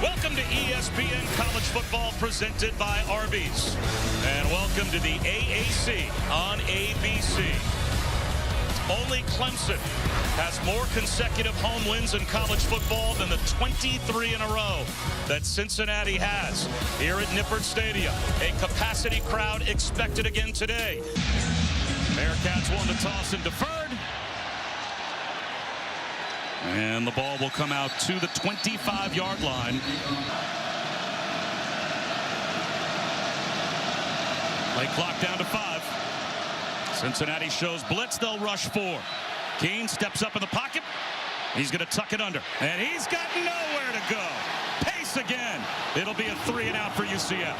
Welcome to ESPN College Football presented by Arby's. And welcome to the AAC on ABC. Only Clemson has more consecutive home wins in college football than the 23 in a row that Cincinnati has here at Nippert Stadium. A capacity crowd expected again today. Bearcats won the toss and deferred. And the ball will come out to the 25-yard line. Play clock down to 5. Cincinnati shows blitz. They'll rush 4. Keene steps up in the pocket. He's going to tuck it under. And he's got nowhere to go. Pace again. It'll be a 3-and-out for UCF.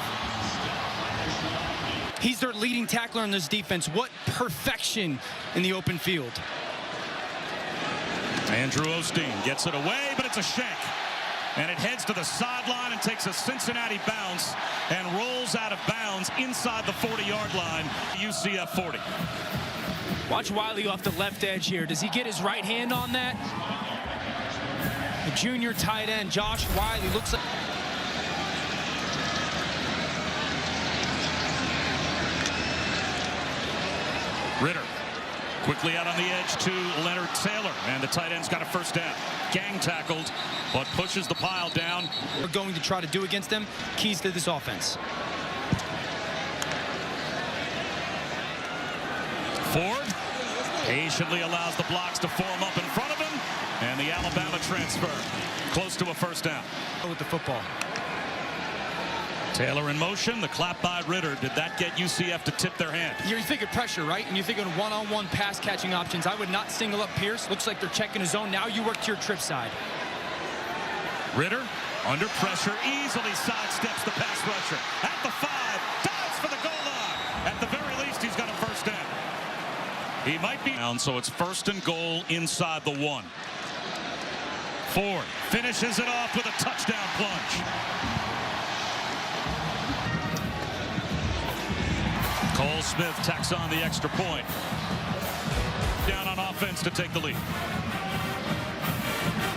He's their leading tackler in this defense. What perfection in the open field. Andrew Osteen gets it away, but it's a shank. And it heads to the sideline and takes a Cincinnati bounce and rolls out of bounds inside the 40-yard line. UCF 40. Watch Wiley off the left edge here. Does he get his right hand on that? The junior tight end, Josh Wiley, looks like... Ritter quickly out on the edge to Leonard Taylor, and the tight end's got a first down. Gang tackled, but pushes the pile down. We're going to try to do against them. Keys to this offense. Ford patiently allows the blocks to form up in front of him, and the Alabama transfer close to a first down. With the football. Taylor in motion, the clap by Ritter. Did that get UCF to tip their hand? You're thinking pressure, right? And you're thinking one-on-one pass catching options. I would not single up Pierce. Looks like they're checking his zone. Now you work to your trip side. Ritter under pressure, easily sidesteps the pass rusher. At the 5, dives for the goal line. At the very least, he's got a first down. He might be down, so it's first and goal inside the 1. Ford finishes it off with a touchdown plunge. Cole Smith tacks on the extra point. Down on offense to take the lead.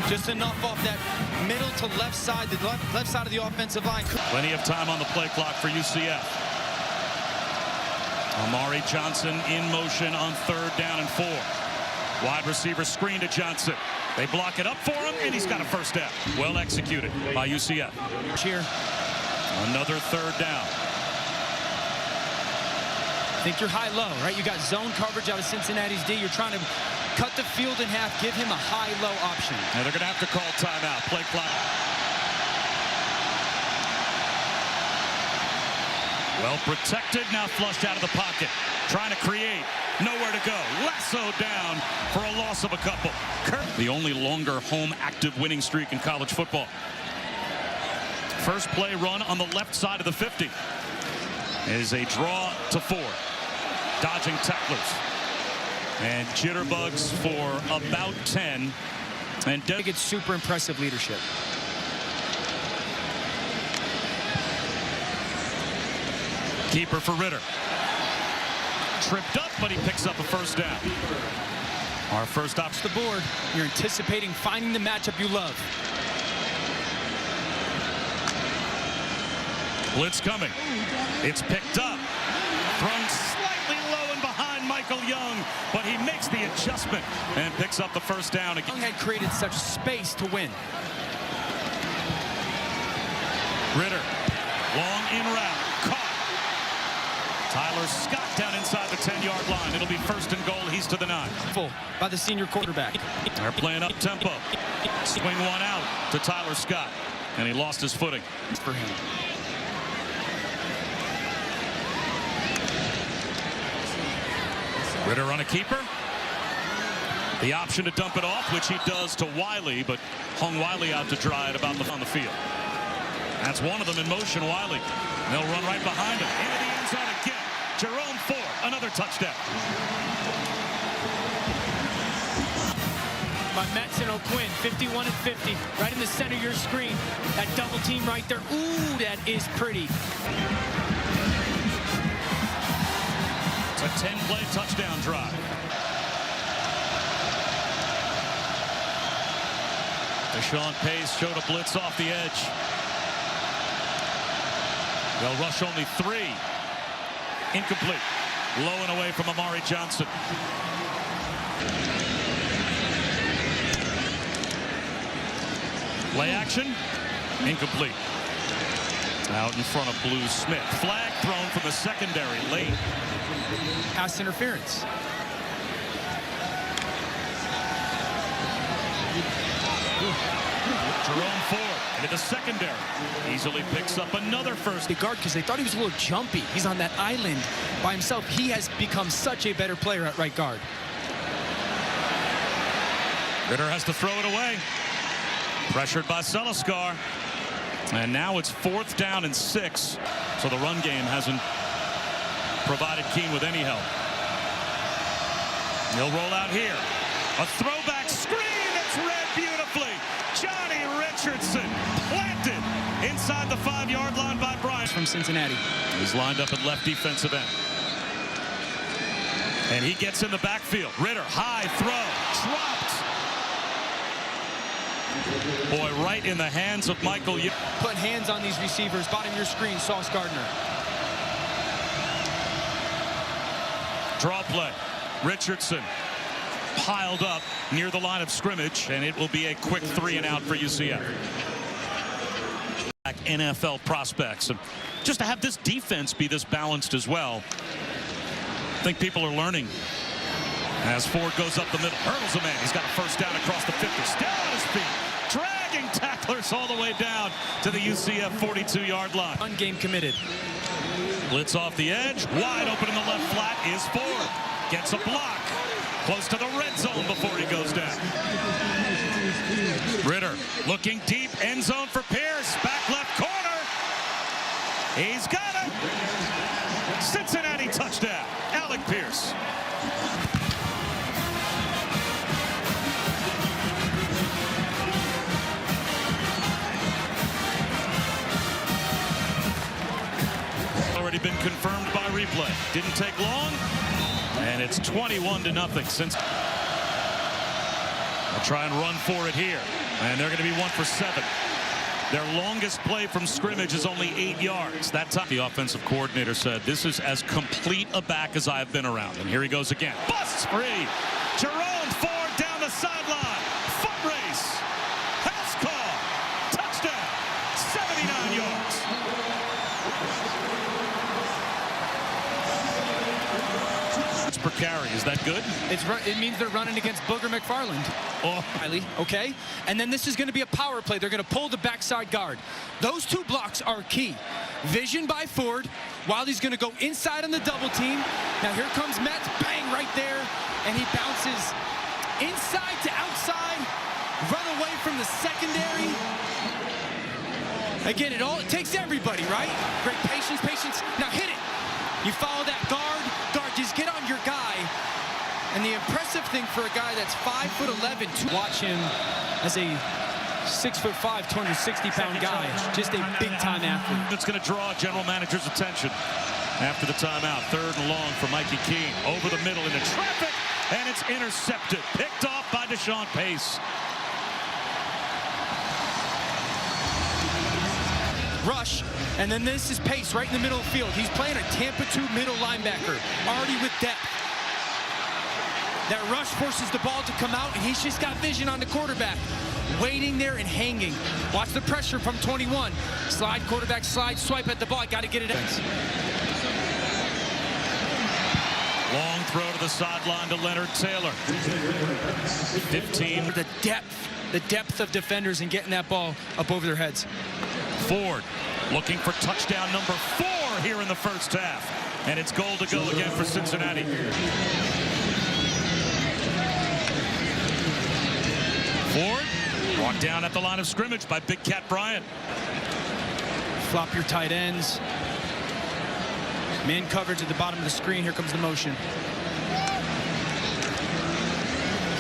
Just enough off that middle to left side, the left side of the offensive line. Plenty of time on the play clock for UCF. Amari Johnson in motion on 3rd down and 4. Wide receiver screen to Johnson. They block it up for him, and he's got a first down. Well executed by UCF. Cheer. Another 3rd down. Think you're high-low, right? You got zone coverage out of Cincinnati's D. You're trying to cut the field in half, give him a high-low option. And they're going to have to call timeout. Play clock. Well protected, now flushed out of the pocket. Trying to create. Nowhere to go. Lasso down for a loss of a couple. The only longer home active winning streak in college football. First play run on the left side of the 50. Is a draw to 4. Dodging tacklers. And jitterbugs for about 10. And I think it's super impressive leadership. Keeper for Ritter. Tripped up, but he picks up a first down. Our first off the board. You're anticipating finding the matchup you love. Blitz coming. It's picked up. Thrown slightly low and behind Michael Young, but he makes the adjustment and picks up the first down again. Young had created such space to win. Ritter, long in route, caught. Tyler Scott down inside the 10-yard line. It'll be first and goal. He's to the 9. Full by the senior quarterback. They're playing up tempo. Swing one out to Tyler Scott, and he lost his footing. For him. Ritter on a keeper. The option to dump it off, which he does to Wiley, but hung Wiley out to dry at about on the field. That's one of them in motion, Wiley. And they'll run right behind him. Into the end zone again. Jerome Ford, another touchdown. By Metson O'Quinn, 51 and 50, right in the center of your screen. That double team right there. Ooh, that is pretty. It's a 10-play touchdown drive. Deshaun Pace showed a blitz off the edge. They'll rush only 3. Incomplete. Low and away from Amari Johnson. Play action. Incomplete. Out in front of Blue Smith. Flag thrown from the secondary late. Pass interference. Jerome Ford into the secondary. Easily picks up another first. The guard, because they thought he was a little jumpy. He's on that island by himself. He has become such a better player at right guard. Ritter has to throw it away. Pressured by Seliskar. And now it's 4th down and 6. So the run game hasn't provided Keene with any help. He'll roll out here. A throwback screen that's read beautifully. Johnny Richardson planted inside the 5-yard line by Bryant. From Cincinnati. He's lined up at left defensive end. And he gets in the backfield. Ritter, high throw, dropped. Boy, right in the hands of Michael. Put hands on these receivers. Bottom of your screen, Sauce Gardner. Draw play. Richardson piled up near the line of scrimmage, and it will be a quick 3 and out for UCF. NFL prospects, and just to have this defense be this balanced as well, I think people are learning. As Ford goes up the middle, hurdles a man. He's got a first down across the 50. Still on his feet, dragging tacklers all the way down to the UCF 42-yard line. Game committed. Blitz off the edge, wide open in the left flat is Ford. Gets a block, close to the red zone before he goes down. Ritter looking deep, end zone for Pierce, back left corner. He's got it. Cincinnati touchdown, Alec Pierce. Already been confirmed by replay. Didn't take long, and it's 21-0 since. They'll try and run for it here, and they're going to be 1 for 7. Their longest play from scrimmage is only 8 yards. That time, the offensive coordinator said, "This is as complete a back as I've been around." And here he goes again. Busts free. Jerome Ford down the sideline. Foot race. House call. Touchdown. 79 yards. Per carry. Is that good? It means they're running against Booger McFarland. Oh, okay? And then this is going to be a power play. They're going to pull the backside guard. Those 2 blocks are key. Vision by Ford. Wiley's going to go inside on the double team. Now here comes Metz. Bang, right there. And he bounces inside to outside. Run away from the secondary. Again, it takes everybody, right? Great patience. Now hit it. You follow that guard, just get on your guy. And the impressive thing for a guy that's 5'11" to watch him as a 6'5", 260-pound guy, just a big-time athlete. It's going to draw general manager's attention after the timeout. 3rd and long for Mikey Keene. Over the middle into traffic, and it's intercepted. Picked off by Deshaun Pace. Rush, and then this is Pace right in the middle of the field. He's playing a Tampa 2 middle linebacker, already with depth. That rush forces the ball to come out, and he's just got vision on the quarterback. Waiting there and hanging. Watch the pressure from 21. Slide, quarterback slide, swipe at the ball. Got to get it out. Long throw to the sideline to Leonard Taylor. 15. The depth of defenders and getting that ball up over their heads. Ford looking for touchdown number 4 here in the first half. And it's goal to go again for Cincinnati. Ford walked down at the line of scrimmage by Big Cat Bryant. Flop your tight ends. Man coverage at the bottom of the screen. Here comes the motion.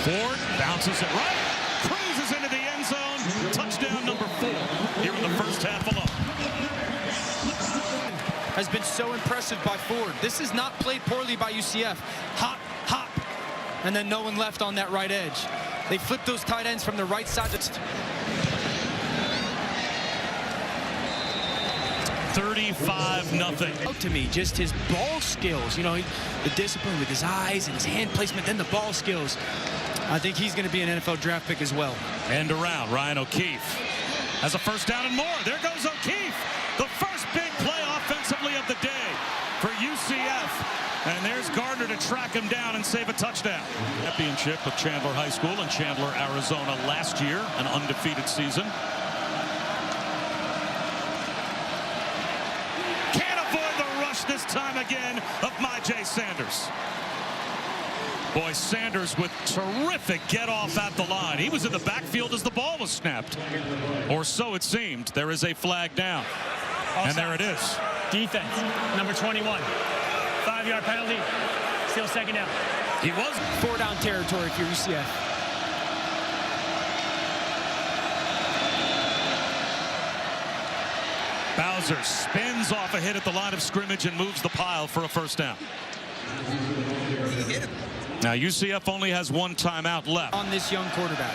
Ford bounces it right. Cruises into the end zone. Touchdown number 4 here in the first half alone. Has been so impressive by Ford. This is not played poorly by UCF. Hop, hop, and then no one left on that right edge. They flipped those tight ends from the right side. 35-0. To me, just his ball skills, you know, the discipline with his eyes and his hand placement, then the ball skills. I think he's going to be an NFL draft pick as well. End around, Ryan O'Keefe has a first down and more. There goes O'Keefe, the first big play offensively of the day for UCF. And there's Gardner to track him down and save a touchdown. Championship with Chandler High School in Chandler, Arizona last year, an undefeated season. Can't avoid the rush this time again of Myjai Sanders. Boy, Sanders with terrific get off at the line. He was in the backfield as the ball was snapped. Or so it seemed. There is a flag down. And there it is. Defense, number 21. 5-yard penalty, still second down. He was 4-down territory for UCF. Bowser spins off a hit at the line of scrimmage and moves the pile for a first down. Now UCF only has one timeout left On this young quarterback.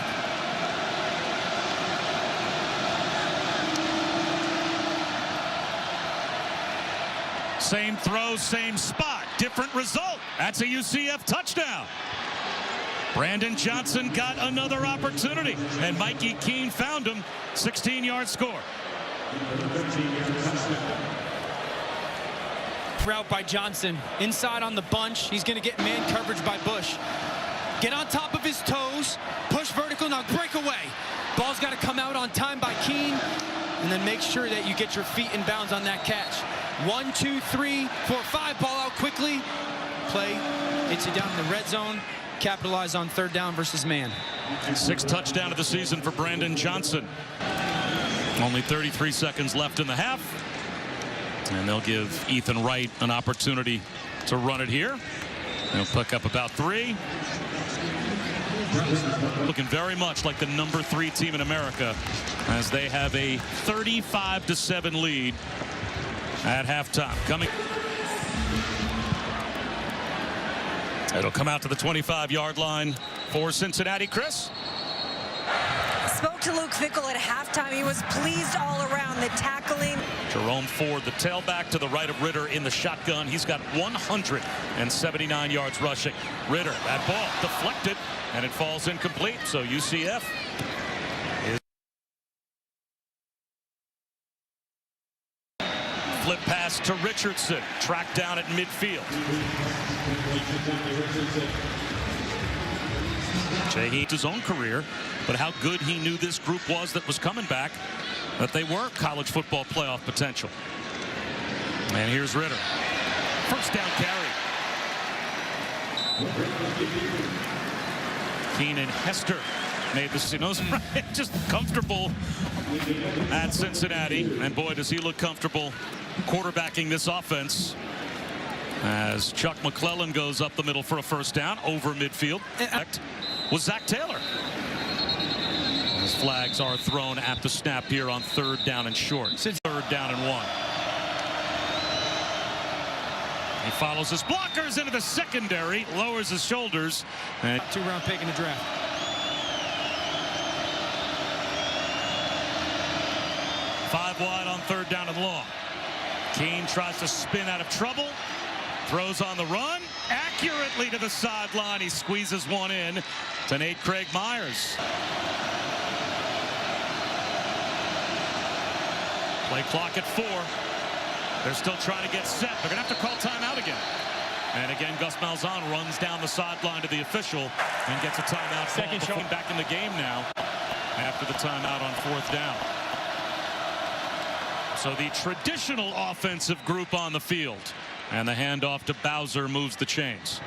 Same throw, same spot, different result. That's a UCF touchdown. Brandon Johnson got another opportunity, and Mikey Keene found him. 16-yard score. Route by Johnson. Inside on the bunch. He's going to get man coverage by Bush. Get on top of his toes. Push vertical. Now break away. Ball's got to come out on time by Keene. And then make sure that you get your feet in bounds on that catch. 1, 2, 3, 4, 5. Ball out quickly. Play. Hits it down in the red zone. Capitalize on third down versus man. 6th touchdown of the season for Brandon Johnson. Only 33 seconds left in the half. And they'll give Ethan Wright an opportunity to run it here. He'll pick up about 3. Looking very much like the number 3 team in America as they have a 35-7 lead at halftime. Coming. It'll come out to the 25-yard line for Cincinnati. Chris? Spoke to Luke Fickell at halftime. He was pleased all around. The tackling. Jerome Ford, the tailback, to the right of Ritter in the shotgun. He's got 179 yards rushing. Ritter, that ball deflected, and it falls incomplete. So UCF is flip pass to Richardson, tracked down at midfield. Jay his own career, but how good he knew this group was that was coming back, that they were college football playoff potential. And here's Ritter. First down carry. Keenan Hester made the nose just comfortable at Cincinnati. And boy, does he look comfortable quarterbacking this offense as Chuck McClellan goes up the middle for a first down over midfield. Was Zach Taylor. As flags are thrown at the snap here on 3rd down and short. 3rd down and 1. He follows his blockers into the secondary, lowers his shoulders. And 2-round pick in the draft. Five wide on 3rd down and long. Keene tries to spin out of trouble. Throws on the run. Accurately to the sideline. He squeezes one in to Nate Craig Myers. Play clock at 4. They're still trying to get set. They're going to have to call timeout again. And again, Gus Malzahn runs down the sideline to the official and gets a timeout. Second shot. Back in the game now after the timeout on 4th down. So the traditional offensive group on the field. And the handoff to Bowser moves the chains.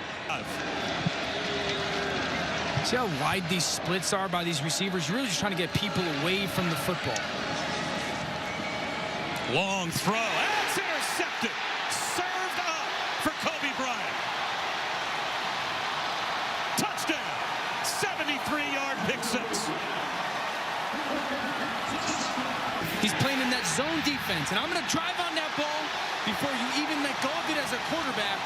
See how wide these splits are by these receivers? You're really just trying to get people away from the football. Long throw. That's intercepted. Served up for Kobe Bryant. Touchdown. 73-yard pick 6. He's playing in that zone defense, and I'm going to drive on that ball before you even let go of it as a quarterback.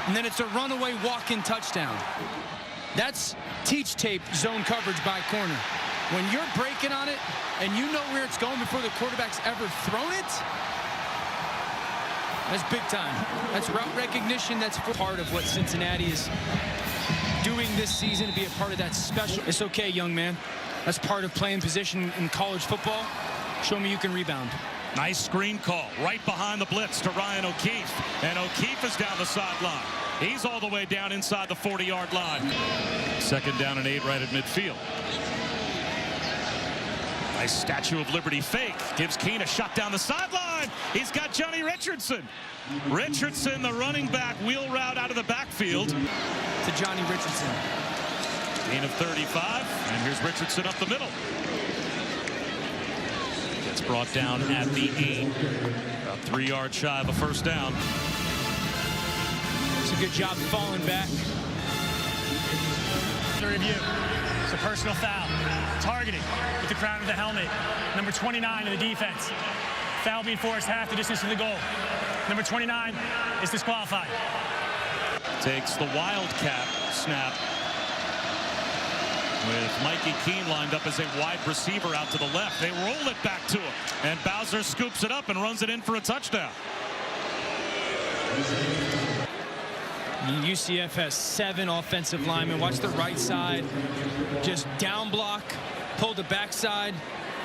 And then it's a runaway walk-in touchdown. That's teach tape zone coverage by corner. When you're breaking on it and you know where it's going before the quarterback's ever thrown it, That's big time. That's route recognition. That's part of what Cincinnati is doing this season, to be a part of that special. It's okay, young man. That's part of playing position in college football. Show me you can rebound. Nice screen call right behind the blitz to Ryan O'Keefe. And O'Keefe is down the sideline. He's all the way down inside the 40-yard line. Second down and 8 right at midfield. Nice Statue of Liberty fake. Gives Keene a shot down the sideline. He's got Johnny Richardson. Richardson, the running back, wheel route out of the backfield. To Johnny Richardson. Gain of 35. And here's Richardson up the middle. Gets brought down at the 8. About 3 yards shy of a first down. It's a good job falling back. The review. It's a personal foul. Targeting with the crown of the helmet. Number 29 of the defense. Foul being forced half the distance to the goal. Number 29 is disqualified. Takes the Wildcat snap with Mikey Keene lined up as a wide receiver out to the left. They roll it back to him, and Bowser scoops it up and runs it in for a touchdown. UCF has 7 offensive linemen. Watch the right side. Just down block, pull the backside.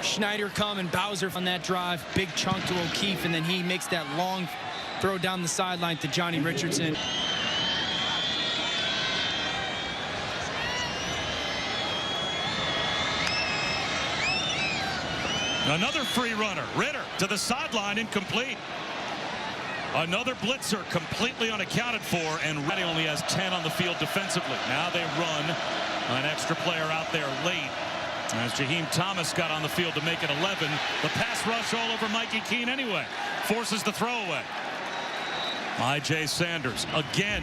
Schneider come and Bowser on that drive. Big chunk to O'Keefe, and then he makes that long throw down the sideline to Johnny Richardson. Another free runner. Ritter to the sideline, incomplete. Another blitzer completely unaccounted for, and Reddy only has 10 on the field defensively. Now they run an extra player out there late as Jaheim Thomas got on the field to make it 11. The pass rush all over Mikey Keene anyway. Forces the throwaway. I.J. Sanders again.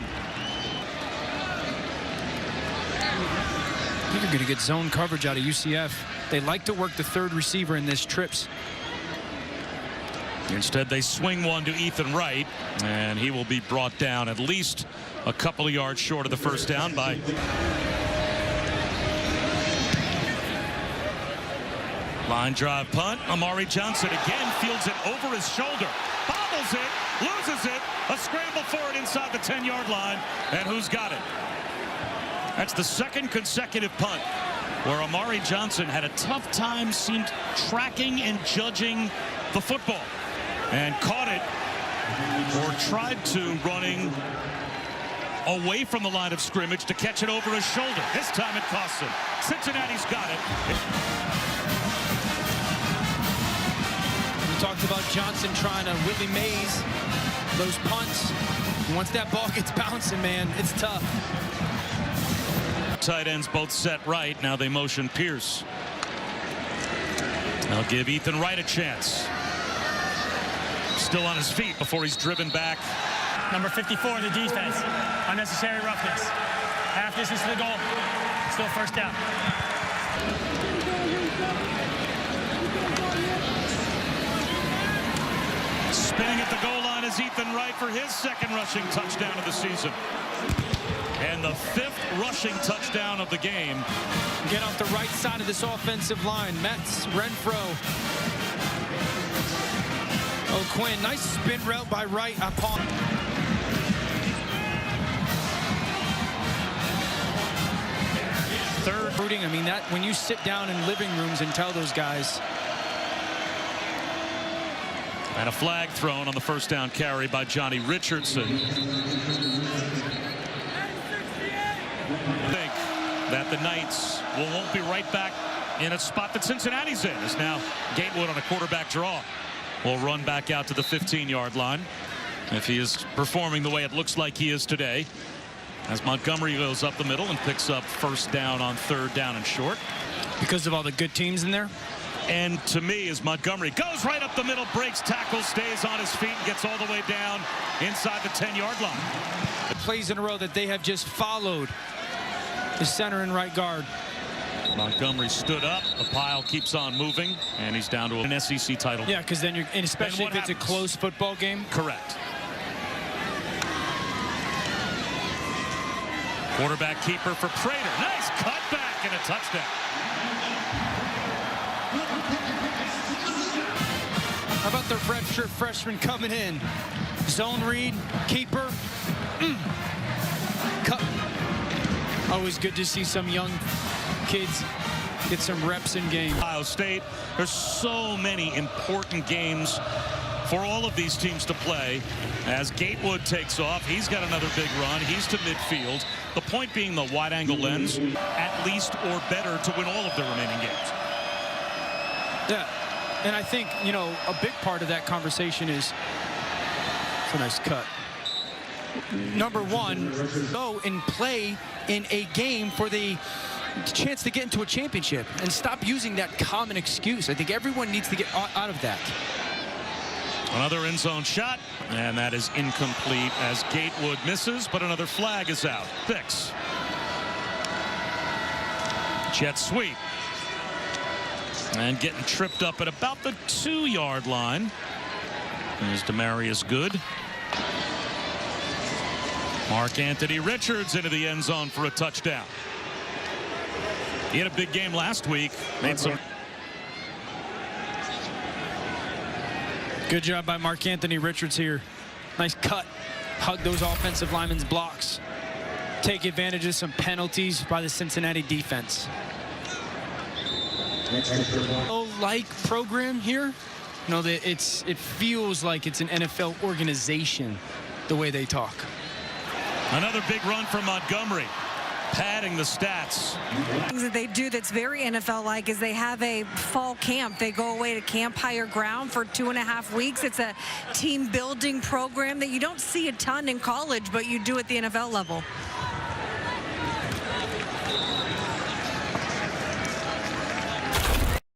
I think you're going to get zone coverage out of UCF. They like to work the third receiver in this trips. Instead, they swing one to Ethan Wright, and he will be brought down at least a couple of yards short of the first down by line drive punt. Amari Johnson again fields it over his shoulder, bobbles it, loses it, a scramble for it inside the 10-yard line, and who's got it? That's the second consecutive punt where Amari Johnson had a tough time, seemed tracking and judging the football, and caught it or tried to, running away from the line of scrimmage to catch it over his shoulder. This time it costs him. Cincinnati's got it. We talked about Johnson trying to Willie Mays those punts. Once that ball gets bouncing, man, it's tough. Tight ends both set right. Now they motion Pierce. They'll give Ethan Wright a chance. Still on his feet before he's driven back. Number 54 of the defense. Unnecessary roughness. Half distance to the goal. Still first down. Spinning at the goal line is Ethan Wright for his second rushing touchdown of the season. And the 5th rushing touchdown of the game. Get off the right side of this offensive line. Metz, Renfro, O'Quinn. Nice spin route by Wright upon. Third rooting. I mean, that when you sit down in living rooms and tell those guys. And a flag thrown on the first down carry by Johnny Richardson. I think that the Knights won't be right back in a spot that Cincinnati's in. As now Gatewood on a quarterback draw will run back out to the 15-yard line if he is performing the way it looks like he is today, as Montgomery goes up the middle and picks up first down on 3rd down and short. Because of all the good teams in there. And to me, as Montgomery goes right up the middle, breaks tackles, stays on his feet, and gets all the way down inside the 10-yard line. The plays in a row that they have just followed the center and right guard. Montgomery stood up. The pile keeps on moving, and he's down to an SEC title. Yeah, because then you're, and especially if it's a close football game. Correct. Quarterback keeper for Prater. Nice cutback and a touchdown. How about the redshirt freshman coming in? Zone read, keeper. Cut. Always good to see some young kids get some reps in game. Ohio State, there's so many important games for all of these teams to play. As Gatewood takes off, he's got another big run. He's to midfield. The point being the wide-angle lens, at least or better to win all of the remaining games. Yeah, and I think, you know, a big part of that conversation is, it's a nice cut. Number one, go and play in a game for the chance to get into a championship and stop using that common excuse. I think everyone needs to get out of that. Another end zone shot, and that is incomplete as Gatewood misses, but another flag is out. 6. Jet sweep. And getting tripped up at about the 2-yard line. There's Demarius Good. Mark Anthony Richards into the end zone for a touchdown. He had a big game last week. Made some. Good job by Mark Anthony Richards here. Nice cut. Hug those offensive linemen's blocks. Take advantage of some penalties by the Cincinnati defense. Like program here, you know, that it feels like it's an NFL organization the way they talk. Another big run from Montgomery, padding the stats. Things that they do that's very NFL-like is they have a fall camp. They go away to Camp Higher Ground for 2.5 weeks. It's a team building program that you don't see a ton in college, but you do at the NFL level.